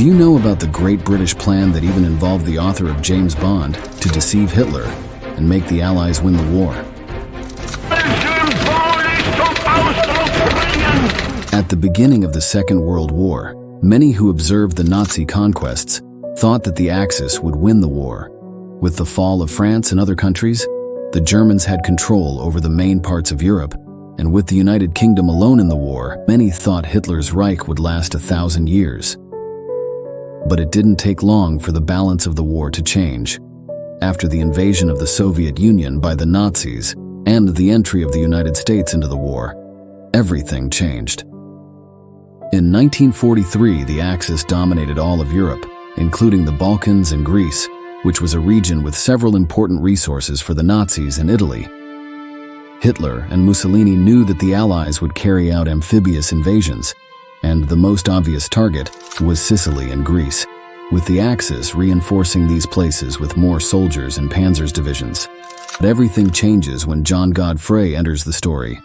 Do you know about the Great British Plan that even involved the author of James Bond to deceive Hitler and make the Allies win the war? At the beginning of the Second World War, many who observed the Nazi conquests thought that the Axis would win the war. With the fall of France and other countries, the Germans had control over the main parts of Europe, and with the United Kingdom alone in the war, many thought Hitler's Reich would last 1,000 years. But it didn't take long for the balance of the war to change. After the invasion of the Soviet Union by the Nazis and the entry of the United States into the war, everything changed. In 1943, the Axis dominated all of Europe, including the Balkans and Greece, which was a region with several important resources for the Nazis in Italy. Hitler and Mussolini knew that the Allies would carry out amphibious invasions, and the most obvious target was Sicily and Greece, with the Axis reinforcing these places with more soldiers and panzers divisions. But everything changes when Jhon Godfrey enters the story.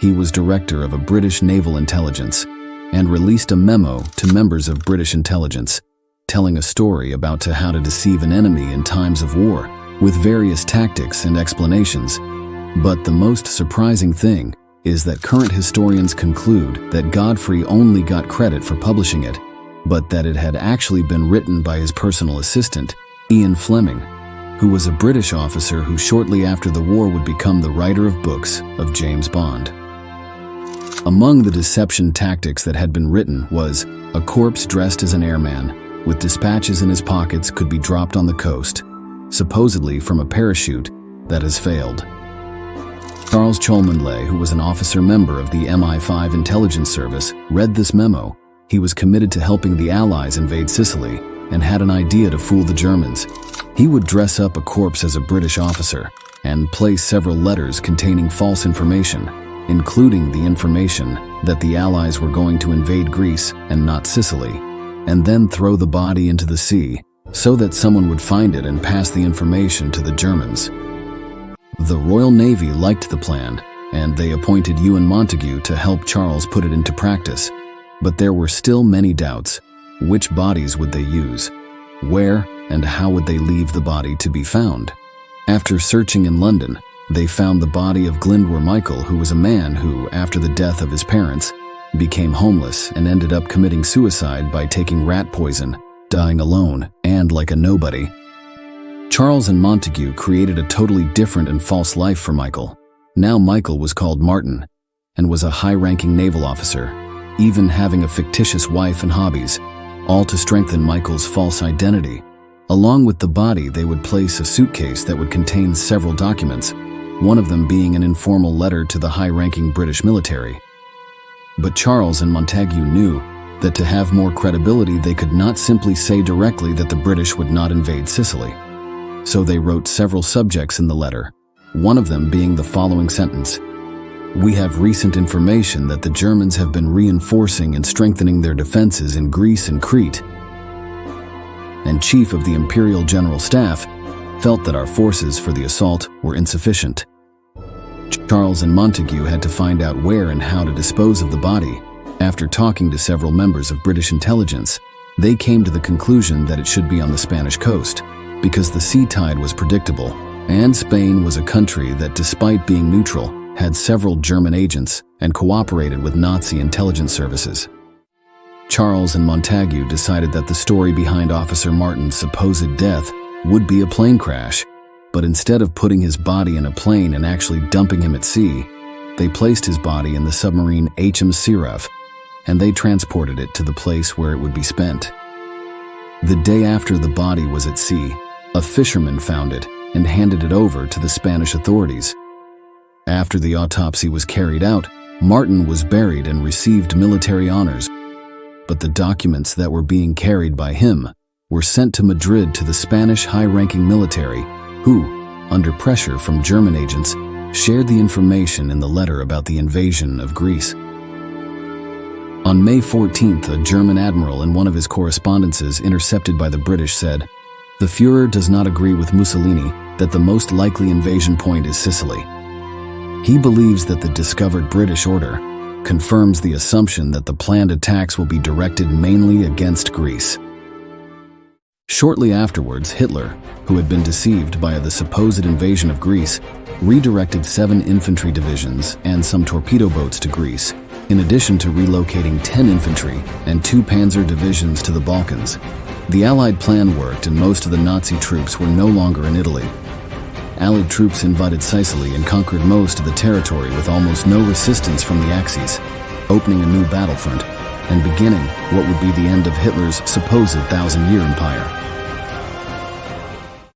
He was director of a British naval intelligence and released a memo to members of British intelligence, telling a story about how to deceive an enemy in times of war, with various tactics and explanations. But the most surprising thing is that current historians conclude that Godfrey only got credit for publishing it, but that it had actually been written by his personal assistant, Ian Fleming, who was a British officer who shortly after the war would become the writer of books of James Bond. Among the deception tactics that had been written was a corpse dressed as an airman, with dispatches in his pockets could be dropped on the coast, supposedly from a parachute that has failed. Charles Cholmondeley, who was an officer member of the MI5 intelligence service, read this memo. He was committed to helping the Allies invade Sicily and had an idea to fool the Germans. He would dress up a corpse as a British officer and place several letters containing false information, including the information that the Allies were going to invade Greece and not Sicily, and then throw the body into the sea so that someone would find it and pass the information to the Germans. The Royal Navy liked the plan, and they appointed Ewan Montagu to help Charles put it into practice. But there were still many doubts. Which bodies would they use? Where and how would they leave the body to be found? After searching in London, they found the body of Glyndwr Michael, who was a man who, after the death of his parents, became homeless and ended up committing suicide by taking rat poison, dying alone and like a nobody. Charles and Montagu created a totally different and false life for Michael. Now Michael was called Martin and was a high-ranking naval officer, even having a fictitious wife and hobbies, all to strengthen Michael's false identity. Along with the body, they would place a suitcase that would contain several documents, one of them being an informal letter to the high-ranking British military. But Charles and Montagu knew that to have more credibility, they could not simply say directly that the British would not invade Sicily. So they wrote several subjects in the letter, one of them being the following sentence: "We have recent information that the Germans have been reinforcing and strengthening their defenses in Greece and Crete, and Chief of the Imperial General Staff felt that our forces for the assault were insufficient." Charles and Montagu had to find out where and how to dispose of the body. After talking to several members of British intelligence, they came to the conclusion that it should be on the Spanish coast, because the sea tide was predictable, and Spain was a country that, despite being neutral, had several German agents and cooperated with Nazi intelligence services. Charles and Montagu decided that the story behind Officer Martin's supposed death would be a plane crash, but instead of putting his body in a plane and actually dumping him at sea, they placed his body in the submarine HM Seraph, and they transported it to the place where it would be spent. The day after the body was at sea, a fisherman found it and handed it over to the Spanish authorities. After the autopsy was carried out, Martin was buried and received military honors, but the documents that were being carried by him were sent to Madrid to the Spanish high-ranking military, who, under pressure from German agents, shared the information in the letter about the invasion of Greece. On May 14th, a German admiral in one of his correspondences intercepted by the British said, "The Führer does not agree with Mussolini that the most likely invasion point is Sicily. He believes that the discovered British order confirms the assumption that the planned attacks will be directed mainly against Greece." Shortly afterwards, Hitler, who had been deceived by the supposed invasion of Greece, redirected 7 infantry divisions and some torpedo boats to Greece, in addition to relocating 10 infantry and 2 panzer divisions to the Balkans. The Allied plan worked and most of the Nazi troops were no longer in Italy. Allied troops invaded Sicily and conquered most of the territory with almost no resistance from the Axis, opening a new battlefront and beginning what would be the end of Hitler's supposed 1,000-year empire.